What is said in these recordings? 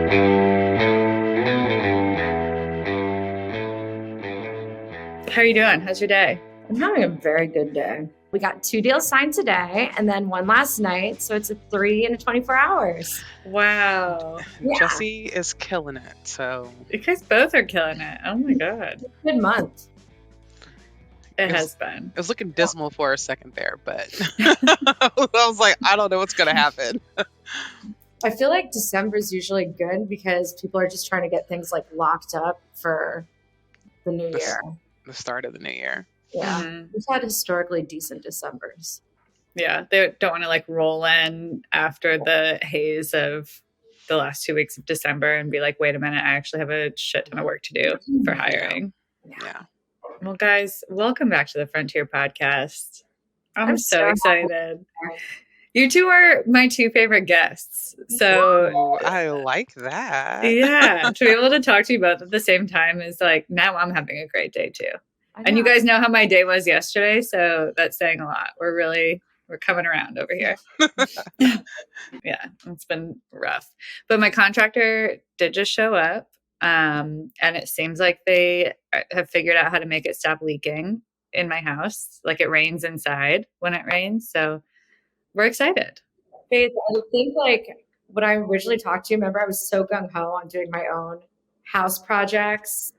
How are you doing? How's your day? I'm having a very good day. We got 2 deals signed today and then one last night. So it's a 3 in 24 hours. Wow. Yeah. Jessi is killing it. So You guys both are killing it. Oh my God. Good month. It has been. it was looking dismal for a second there, but I was like, I don't know what's going to happen. I feel like December is usually good because people are just trying to get things like locked up for the new year. The start of the new year. Yeah. Mhm. We've had historically decent Decembers. Yeah. They don't want to like roll in after the haze of the last 2 weeks of December and be like, wait a minute, I actually have a shit ton of work to do for hiring. Yeah. Well, guys, welcome back to the Frontier Podcast. I'm so so excited. You two are my 2 favorite guests. So Ooh, I like that. yeah, to be able to talk to you both at the same time is like, now I'm having a great day too. And you guys know how my day was yesterday, so that's saying a lot. We're coming around over here. Yeah, it's been rough. But my contractor did just show up, and it seems like they have figured out how to make it stop leaking in my house. Like it rains inside when it rains, so we're excited. Faith, I think like when I originally talked to you, remember I was so gung-ho on doing my own house projects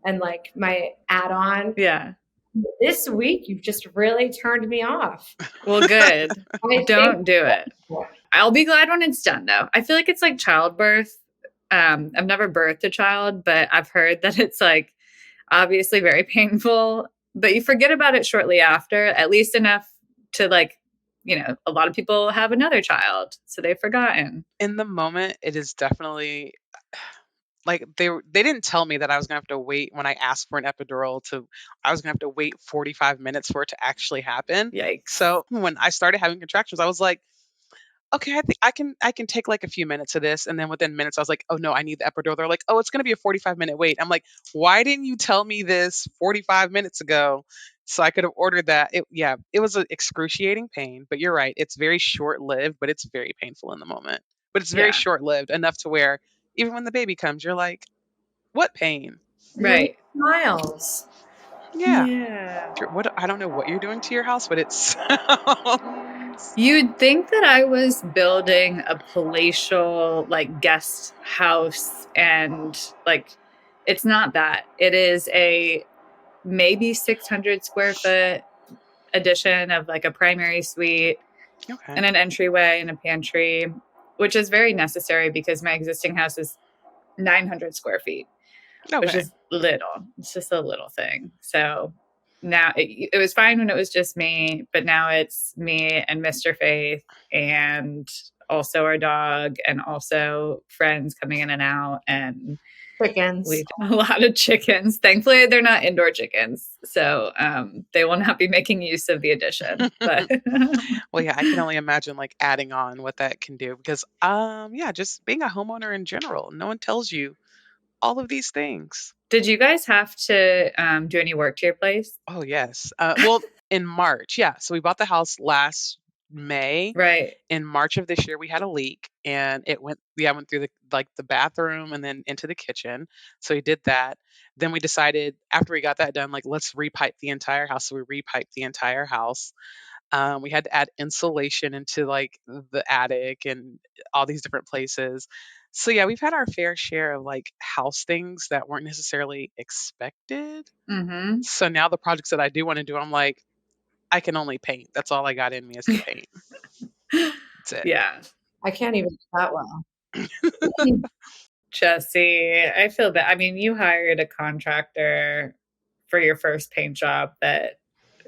and like my add-on. Yeah. This week, you've just really turned me off. Well, good. Don't do it. Yeah. I'll be glad when it's done, though. I feel like it's like childbirth. I've never birthed a child, but I've heard that it's like obviously very painful, but you forget about it shortly after, at least enough to like, you know, a lot of people have another child, so they've forgotten. In the moment, it is definitely like they didn't tell me that I was gonna have to wait when I asked for an epidural I was gonna have to wait 45 minutes for it to actually happen. Yikes. So when I started having contractions, I was like, okay, I think I can take like a few minutes of this. And then within minutes, I was like, oh no, I need the epidural. They're like, oh, it's gonna be a 45-minute wait. I'm like, why didn't you tell me this 45 minutes ago? So I could have ordered that. It was an excruciating pain, but you're right. It's very short-lived, but it's very painful in the moment. But it's very Yeah. short-lived enough to where even when the baby comes, you're like, what pain? Right. Miles. Yeah. What I don't know what you're doing to your house, but it's You'd think that I was building a palatial like guest house, and like it's not that. It is a maybe 600 square foot addition of like a primary suite okay. and an entryway and a pantry, which is very necessary because my existing house is 900 square feet, which Okay. is little. It's just a little thing. So now it was fine when it was just me, but now it's me and Mr. Faith and also our dog and also friends coming in and out, and Chickens. a lot of chickens. Thankfully, they're not indoor chickens, so they will not be making use of the addition. But Well, yeah, I can only imagine like adding on what that can do because, just being a homeowner in general, no one tells you all of these things. did you guys have to do any work to your place? Oh, yes. Well, in March, yeah. So we bought the house last May. Right. In March of this year, we had a leak, and it went through the bathroom and then into the kitchen. So we did that. Then we decided after we got that done, like let's repipe the entire house. So we repiped the entire house. We had to add insulation into like the attic and all these different places. So yeah, we've had our fair share of like house things that weren't necessarily expected. Mm-hmm. So now the projects that I do want to do, I'm like, I can only paint. That's all I got in me is to paint. That's it. Yeah. I can't even do that well. Jessi, I feel bad. I mean, you hired a contractor for your first paint job.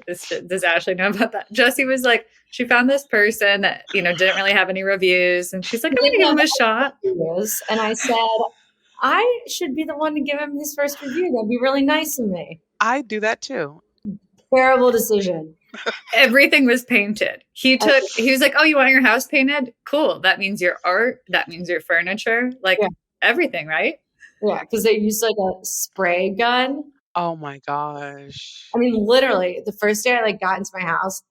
Does Ashley know about that? Jessi was like, she found this person that, didn't really have any reviews. And she's like, I'm going to give him a shot. And I said, I should be the one to give him his first review. That'd be really nice of me. I do that too. Terrible decision. Everything was painted. He was like, oh, you want your house painted? Cool. That means your art. That means your furniture. Like everything, right? Yeah, because they used like a spray gun. Oh my gosh. I mean, literally, the first day I got into my house,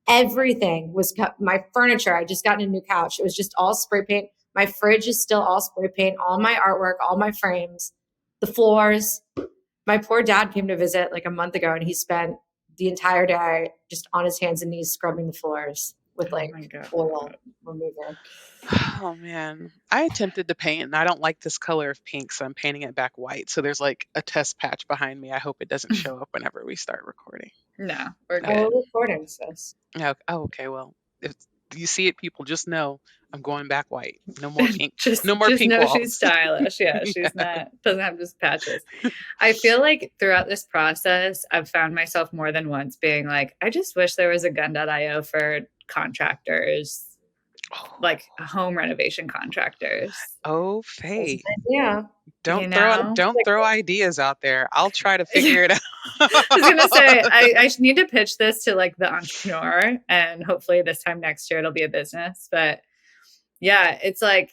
everything was cut. My furniture, I just got a new couch. It was just all spray paint. My fridge is still all spray paint, all my artwork, all my frames, the floors. My poor dad came to visit like a month ago, and he spent the entire day just on his hands and knees scrubbing the floors with like oil remover. Oh man, I attempted to paint and I don't like this color of pink, so I'm painting it back white. So there's like a test patch behind me. I hope it doesn't show up whenever we start recording. No, we're Oh, good. we're recording, sis. Oh, okay. Well, if you see it, people just know I'm going back white. No more pink. just No more just pink know walls. she's stylish. Yeah, she's not doesn't have just patches. I feel like throughout this process, I've found myself more than once being like, I just wish there was a gun.io for contractors, like home renovation contractors. Oh, Faye. Yeah. Don't throw ideas out there. I'll try to figure it out. I was gonna say I need to pitch this to like the entrepreneur, and hopefully this time next year it'll be a business. But yeah, it's like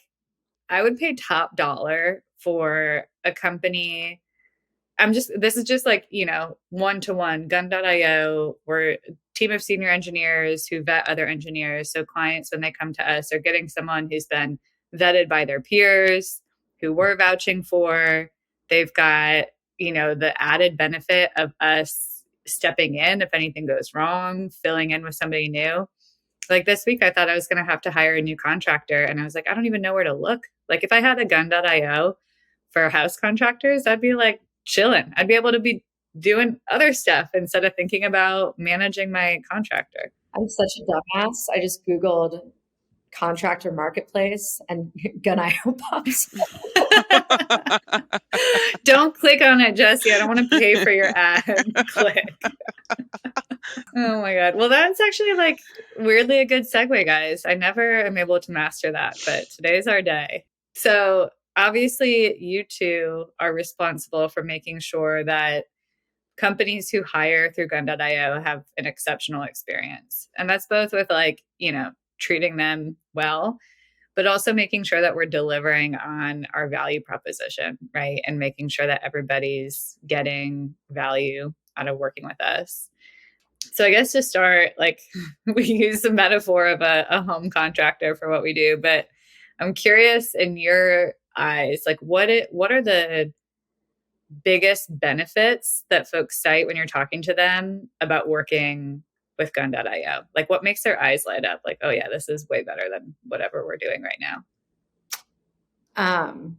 I would pay top dollar for a company. This is just like, one-to-one gun.io. We're a team of senior engineers who vet other engineers. So clients, when they come to us, are getting someone who's been vetted by their peers, who we're vouching for. They've got, the added benefit of us stepping in if anything goes wrong, filling in with somebody new. Like this week, I thought I was going to have to hire a new contractor. And I was like, I don't even know where to look. Like if I had a gun.io for house contractors, I'd be like chilling. I'd be able to be doing other stuff instead of thinking about managing my contractor. I'm such a dumbass. I just Googled contractor marketplace and gun.io pops. Don't click on it, Jessi. I don't want to pay for your ad. Click. Oh my God. Well, that's actually like weirdly a good segue, guys. I never am able to master that, but today's our day. So obviously you two are responsible for making sure that companies who hire through gun.io have an exceptional experience. And that's both with like, treating them well, but also making sure that we're delivering on our value proposition, right? And making sure that everybody's getting value out of working with us. So I guess to start, like we use the metaphor of a home contractor for what we do, but I'm curious in your eyes, like what are the biggest benefits that folks cite when you're talking to them about working with gun.io? Like what makes their eyes light up? Like, oh yeah, this is way better than whatever we're doing right now.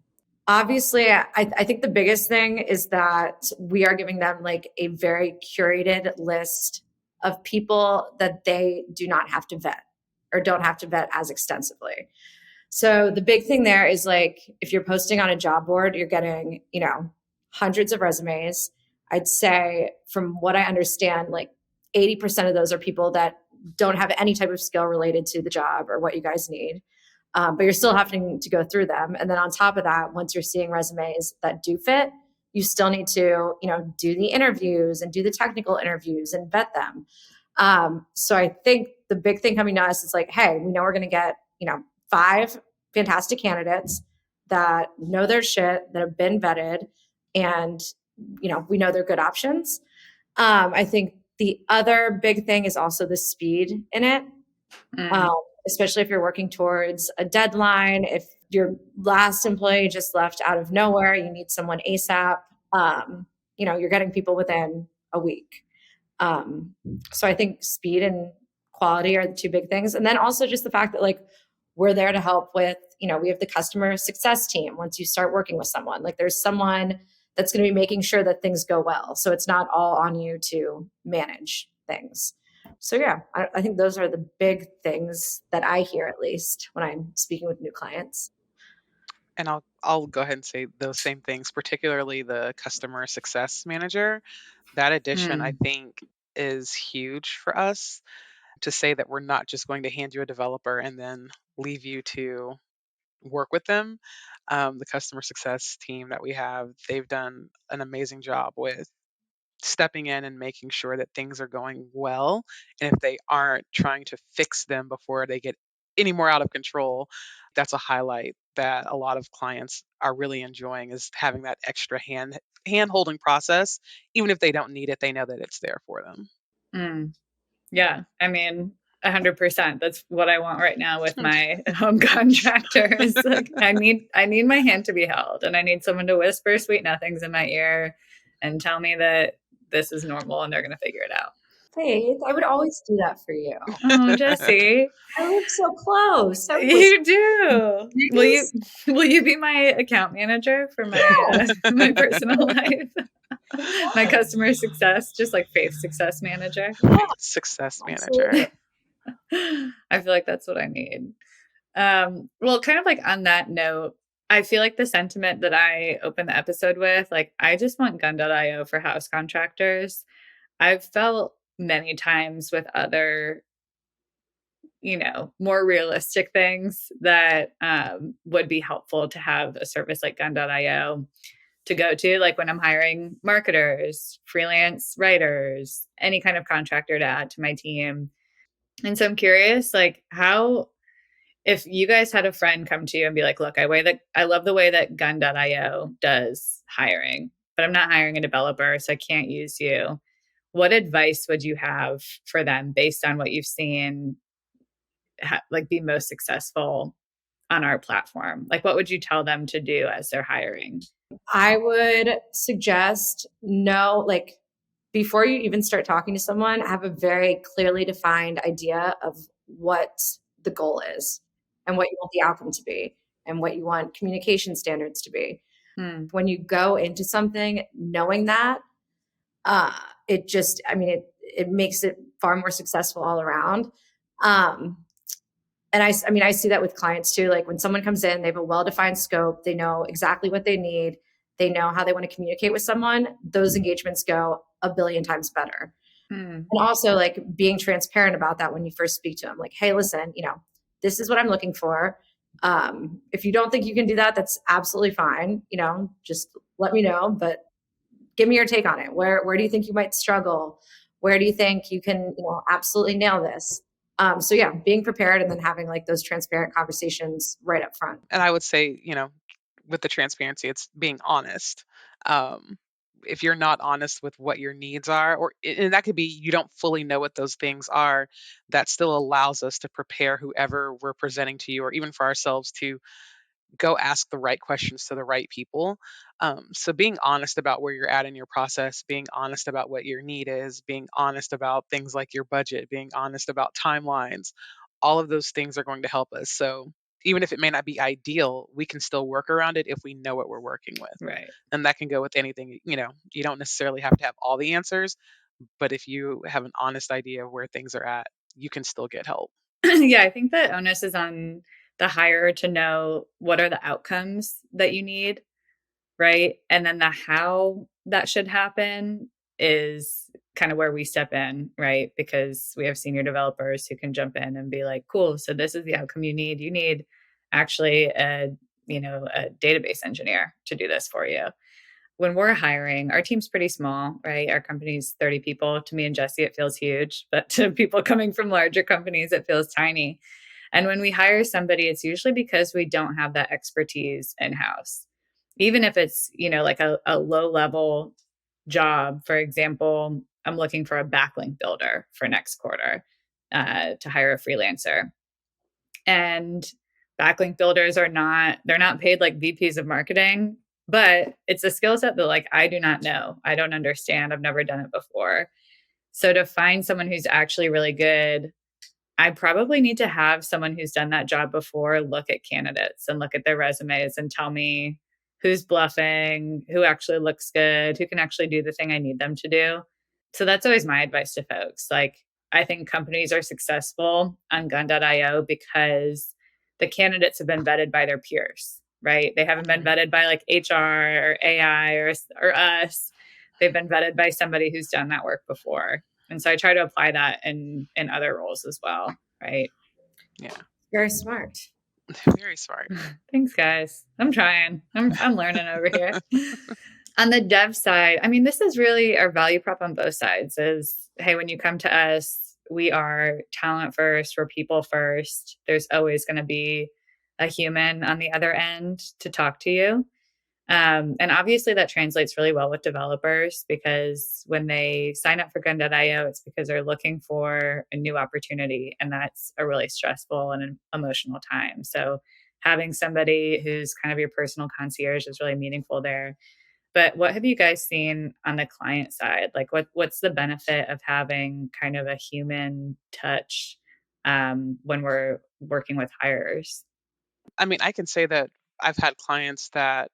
Obviously, I think the biggest thing is that we are giving them like a very curated list of people that they do not have to vet or don't have to vet as extensively. So the big thing there is like, if you're posting on a job board, you're getting, hundreds of resumes. I'd say from what I understand, like 80% of those are people that don't have any type of skill related to the job or what you guys need. But you're still having to go through them. And then on top of that, once you're seeing resumes that do fit, you still need to, do the interviews and do the technical interviews and vet them. So I think the big thing coming to us is like, hey, we know we're going to get, 5 fantastic candidates that know their shit, that have been vetted, and, we know they're good options. I think the other big thing is also the speed in it. Especially if you're working towards a deadline, if your last employee just left out of nowhere, you need someone ASAP, you're getting people within a week. So I think speed and quality are the two big things. And then also just the fact that like, we're there to help with, we have the customer success team. Once you start working with someone, like there's someone that's going to be making sure that things go well. So it's not all on you to manage things. So yeah, I think those are the big things that I hear, at least when I'm speaking with new clients. And I'll go ahead and say those same things, particularly the customer success manager. That addition, I think, is huge for us, to say that we're not just going to hand you a developer and then leave you to work with them. The customer success team that we have, they've done an amazing job with stepping in and making sure that things are going well. And if they aren't, trying to fix them before they get any more out of control. That's a highlight that a lot of clients are really enjoying, is having that extra hand holding process. Even if they don't need it, they know that it's there for them. Yeah. I mean, 100%. That's what I want right now with my home contractor. Is like I need my hand to be held, and I need someone to whisper sweet nothings in my ear and tell me that this is normal and they're going to figure it out. Faith, I would always do that for you. Oh, Jessi, I live so close. you do. Will you be my account manager for my my personal life? My customer success, just like Faith success manager. Success manager. I feel like that's what I need. Well, kind of like on that note, I feel like the sentiment that I opened the episode with, like, I just want gun.io for house contractors. I've felt many times with other, more realistic things that would be helpful to have a service like gun.io to go to, like when I'm hiring marketers, freelance writers, any kind of contractor to add to my team. And so I'm curious, like, how, if you guys had a friend come to you and be like, look, I love the way that gun.io does hiring, but I'm not hiring a developer, so I can't use you. What advice would you have for them based on what you've seen, be most successful on our platform? Like, what would you tell them to do as they're hiring? I would suggest before you even start talking to someone, have a very clearly defined idea of what the goal is and what you want the outcome to be and what you want communication standards to be. When you go into something knowing that, it makes it far more successful all around. And I see that with clients too. Like when someone comes in, they have a well-defined scope. They know exactly what they need. They know how they want to communicate with someone. Those engagements go a billion times better. And also like being transparent about that when you first speak to them, like, hey, listen, this is what I'm looking for. If you don't think you can do that, that's absolutely fine. Just let me know, but give me your take on it. Where do you think you might struggle? Where do you think you can, absolutely nail this? So yeah, being prepared and then having like those transparent conversations right up front. And I would say, with the transparency, it's being honest. If you're not honest with what your needs are, and that could be you don't fully know what those things are, that still allows us to prepare whoever we're presenting to you, or even for ourselves to go ask the right questions to the right people. So being honest about where you're at in your process, being honest about what your need is, being honest about things like your budget, being honest about timelines, all of those things are going to help us. So even if it may not be ideal, we can still work around it if we know what we're working with. Right. And that can go with anything. You don't necessarily have to have all the answers, but if you have an honest idea of where things are at, you can still get help. Yeah, I think the onus is on the hirer to know what are the outcomes that you need, right? And then the how that should happen is kind of where we step in, right? Because we have senior developers who can jump in and be like, cool, so this is the outcome you need. You need actually a database engineer to do this for you. When we're hiring, our team's pretty small, right? Our company's 30 people. To me and Jessi, it feels huge, but to people coming from larger companies, it feels tiny. And when we hire somebody, it's usually because we don't have that expertise in-house. Even if it's, like a low-level job. For example, I'm looking for a backlink builder for next quarter to hire a freelancer. And backlink builders they're not paid like VPs of marketing, but it's a skill set that like I do not know. I don't understand. I've never done it before. So to find someone who's actually really good, I probably need to have someone who's done that job before look at candidates and look at their resumes and tell me who's bluffing, who actually looks good, who can actually do the thing I need them to do. So that's always my advice to folks. Like, I think companies are successful on gun.io because the candidates have been vetted by their peers, right? They haven't been vetted by like HR or AI or us. They've been vetted by somebody who's done that work before. And so I try to apply that in other roles as well, right? Yeah. Very smart. Very smart. Thanks, guys. I'm trying. I'm learning over here. On the dev side, I mean, this is really our value prop on both sides is, hey, when you come to us, we are talent first, we're people first. There's always going to be a human on the other end to talk to you. And obviously that translates really well with developers, because when they sign up for Gun.io, it's because they're looking for a new opportunity. And that's a really stressful and an emotional time. So having somebody who's kind of your personal concierge is really meaningful there. But what have you guys seen on the client side? Like what's the benefit of having kind of a human touch when we're working with hires? I mean, I can say that I've had clients that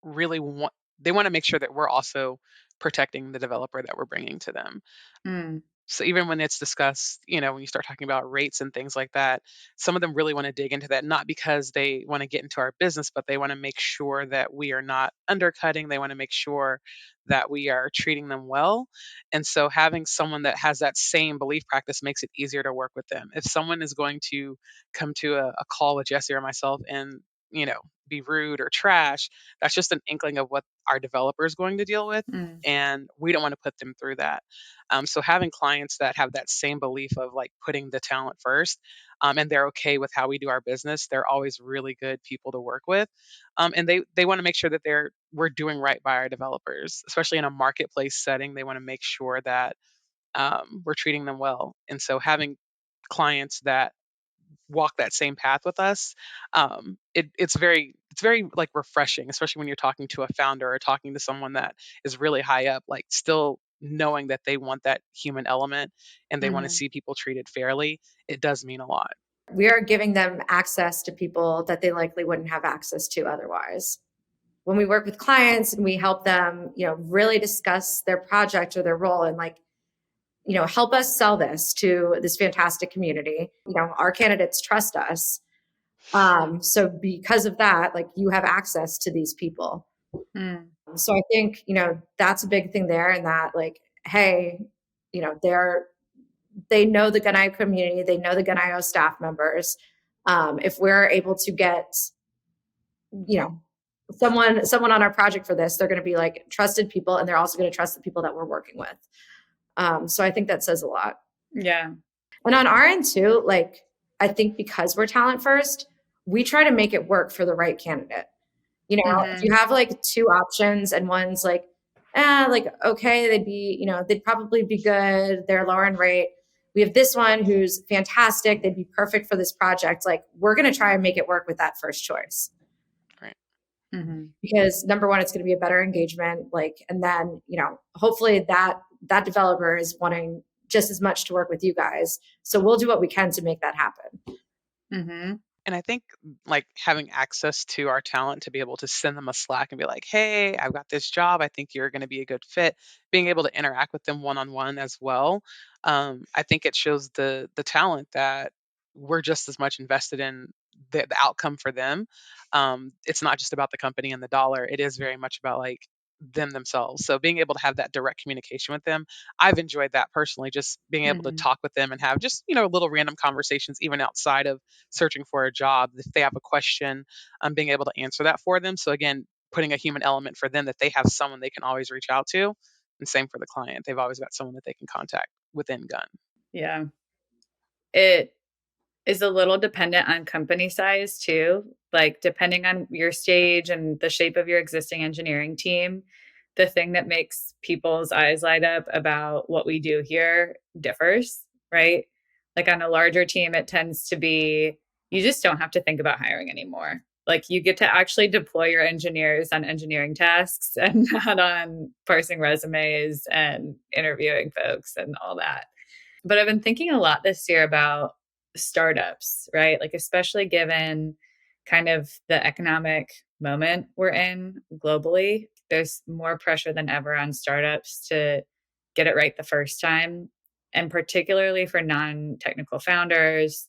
really want to make sure that we're also protecting the developer that we're bringing to them. Mm, So even when it's discussed, when you start talking about rates and things like that, some of them really want to dig into that, not because they want to get into our business, but they want to make sure that we are not undercutting. They want to make sure that we are treating them well. And so having someone that has that same belief practice makes it easier to work with them. If someone is going to come to a call with Jessi or myself and, be rude or trash, that's just an inkling of what our developer is going to deal with. mm, And we don't want to put them through that. So having clients that have that same belief of like putting the talent first, and they're okay with how we do our business, they're always really good people to work with, and they want to make sure that we're doing right by our developers, especially in a marketplace setting. They want to make sure that we're treating them well, and so having clients that walk that same path with us, it's very like refreshing, especially when you're talking to a founder or talking to someone that is really high up, like still knowing that they want that human element and they want to mhm, see people treated fairly. It does mean a lot. We are giving them access to people that they likely wouldn't have access to otherwise. When we work with clients and we help them, really discuss their project or their role and help us sell this to this fantastic community. Our candidates trust us. So because of that, like you have access to these people. mm, So I think, that's a big thing there, and that like, hey, they know the Gun.io community, they know the Gun.io staff members. If we're able to get, you know, someone on our project for this, they're going to be like trusted people, and they're also going to trust the people that we're working with. So I think that says a lot. yeah. And on our end too, like I think because we're talent first, we try to make it work for the right candidate. If you Mhm, have like two options and one's like, like, okay, they'd probably be good. They're lower in rate. We have this one who's fantastic. They'd be perfect for this project. Like, we're going to try and make it work with that first choice. Right. mhm. Because number one, it's going to be a better engagement. Like, and then, hopefully that developer is wanting just as much to work with you guys. So we'll do what we can to make that happen. Mhm. And I think like having access to our talent to be able to send them a Slack and be like, hey, I've got this job. I think you're going to be a good fit. Being able to interact with them one on one as well. I think it shows the talent that we're just as much invested in the outcome for them. It's not just about the company and the dollar. It is very much about like them themselves. So being able to have that direct communication with them, I've enjoyed that personally, just being able to Mhm. talk with them and have just, little random conversations, even outside of searching for a job. If they have a question, being able to answer that for them. So again, putting a human element for them, that they have someone they can always reach out to. And same for the client. They've always got someone that they can contact within Gun. Yeah. It is a little dependent on company size too. Like depending on your stage and the shape of your existing engineering team, the thing that makes people's eyes light up about what we do here differs, right? Like on a larger team, it tends to be you just don't have to think about hiring anymore. Like you get to actually deploy your engineers on engineering tasks and not on parsing resumes and interviewing folks and all that. But I've been thinking a lot this year about startups, right? Like, especially given kind of the economic moment we're in globally, there's more pressure than ever on startups to get it right the first time. And particularly for non technical founders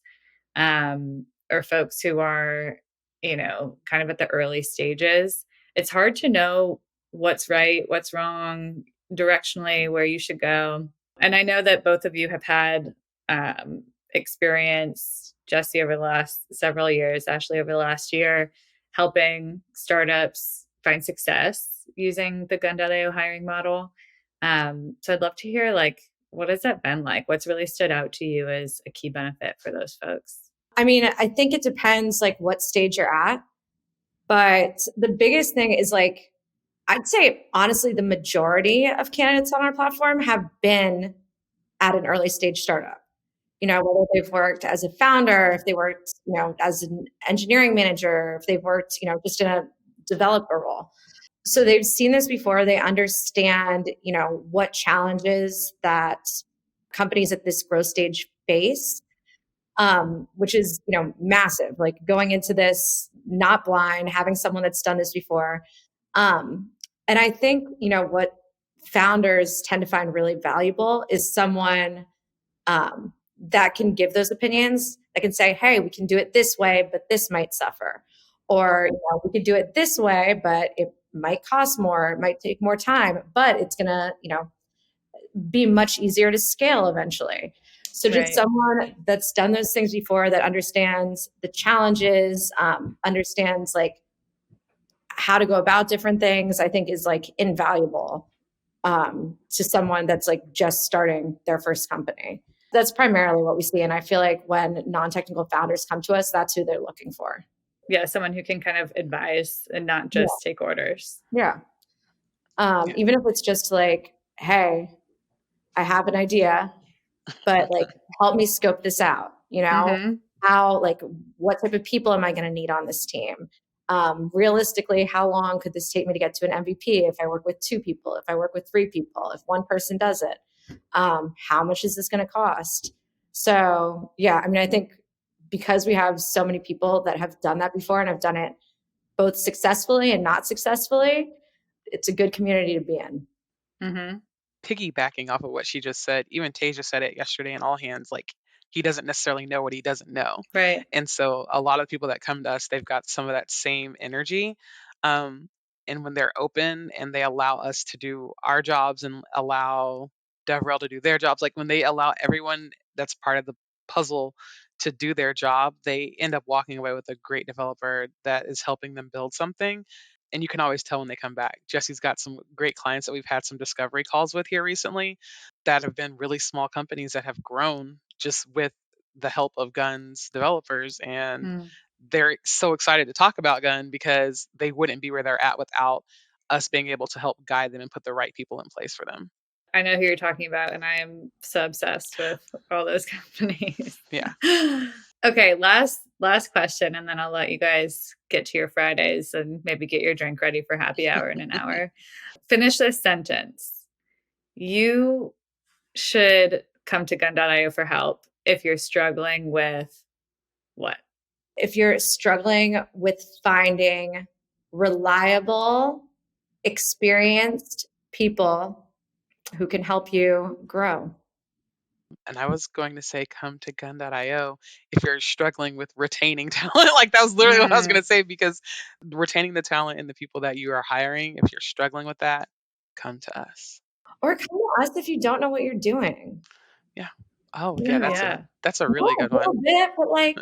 or folks who are, kind of at the early stages, it's hard to know what's right, what's wrong, directionally, where you should go. And I know that both of you have had experience, Jessi, over the last several years, Ashley, over the last year, helping startups find success using the Gun.io hiring model. So I'd love to hear, like, what has that been like? What's really stood out to you as a key benefit for those folks? I mean, I think it depends like what stage you're at. But the biggest thing is like, I'd say honestly, the majority of candidates on our platform have been at an early stage startup. Whether they've worked as a founder, if they worked, as an engineering manager, if they've worked, just in a developer role. So they've seen this before. They understand, what challenges that companies at this growth stage face, which is, massive. Like going into this not blind, having someone that's done this before. And I think, what founders tend to find really valuable is someone that can give those opinions, that can say, hey, we can do it this way, but this might suffer. Or we could do it this way, but it might cost more, it might take more time, but it's going to, be much easier to scale eventually. So just someone that's done those things before, that understands the challenges, understands like how to go about different things, I think is like invaluable to someone that's like just starting their first company. That's primarily what we see. And I feel like when non-technical founders come to us, that's who they're looking for. Yeah, someone who can kind of advise and not just take orders. Yeah. Even if it's just like, hey, I have an idea, but like help me scope this out, how, like, what type of people am I going to need on this team? Realistically, how long could this take me to get to an MVP if I work with 2 people, if I work with 3 people, if one person does it? How much is this going to cost? So yeah, I mean, I think because we have so many people that have done that before and have done it both successfully and not successfully, it's a good community to be in. Mm-hmm. Piggybacking off of what she just said, even Tasia said it yesterday in All Hands, like he doesn't necessarily know what he doesn't know. Right. And so a lot of people that come to us, they've got some of that same energy. And when they're open and they allow us to do our jobs and allow DevRel to do their jobs, like when they allow everyone that's part of the puzzle to do their job, they end up walking away with a great developer that is helping them build something. And you can always tell when they come back. Jessi's got some great clients that we've had some discovery calls with here recently that have been really small companies that have grown just with the help of Gun's developers. And they're so excited to talk about Gun because they wouldn't be where they're at without us being able to help guide them and put the right people in place for them. I know who you're talking about, and I am so obsessed with all those companies. Yeah. Okay, last question, and then I'll let you guys get to your Fridays and maybe get your drink ready for happy hour in an hour. Finish this sentence. You should come to gun.io for help if you're struggling with what? If you're struggling with finding reliable, experienced people who can help you grow. And I was going to say, come to gun.io if you're struggling with retaining talent. Like that was literally what I was going to say, because retaining the talent and the people that you are hiring, if you're struggling with that, come to us. Or come to us if you don't know what you're doing. Yeah. Oh, yeah. That's a really good one. A little bit, but like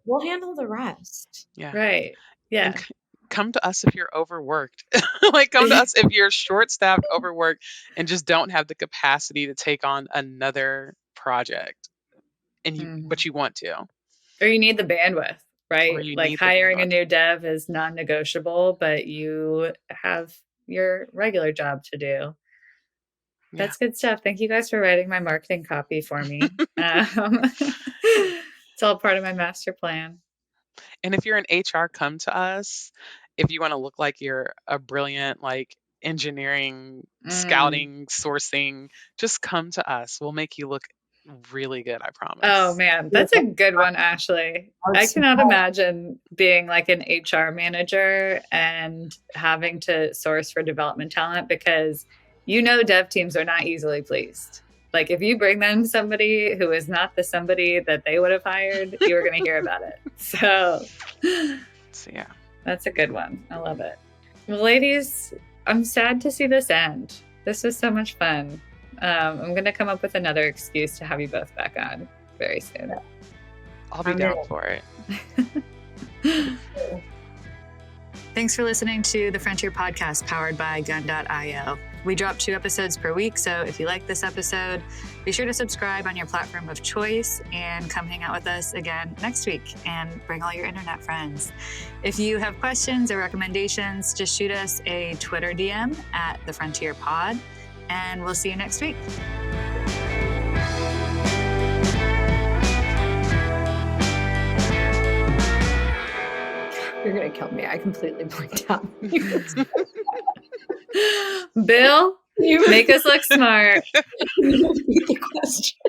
we'll handle the rest. Yeah. Right. Yeah. And come to us if you're overworked. Like come to us if you're short-staffed, overworked, and just don't have the capacity to take on another project. And but you want to. Or you need the bandwidth, right? Like hiring a new dev is non-negotiable, but you have your regular job to do. That's good stuff. Thank you guys for writing my marketing copy for me. It's all part of my master plan. And if you're in HR, come to us. If you want to look like you're a brilliant, like engineering, scouting, sourcing, just come to us. We'll make you look really good, I promise. Oh man, that's a good one, Ashley. I cannot imagine being like an HR manager and having to source for development talent, because dev teams are not easily pleased. Like if you bring them somebody who is not the somebody that they would have hired, you're going to hear about it. So yeah, that's a good one. I love it. Well, ladies, I'm sad to see this end. This was so much fun. I'm going to come up with another excuse to have you both back on very soon. I'll be down for it. Thanks for listening to the Frontier Podcast powered by gun.io. We drop 2 episodes per week, so if you like this episode, be sure to subscribe on your platform of choice and come hang out with us again next week and bring all your internet friends. If you have questions or recommendations, just shoot us a Twitter DM at The Frontier Pod, and we'll see you next week. You're going to kill me. I completely blanked out. Bill, make us look smart. Repeat the question.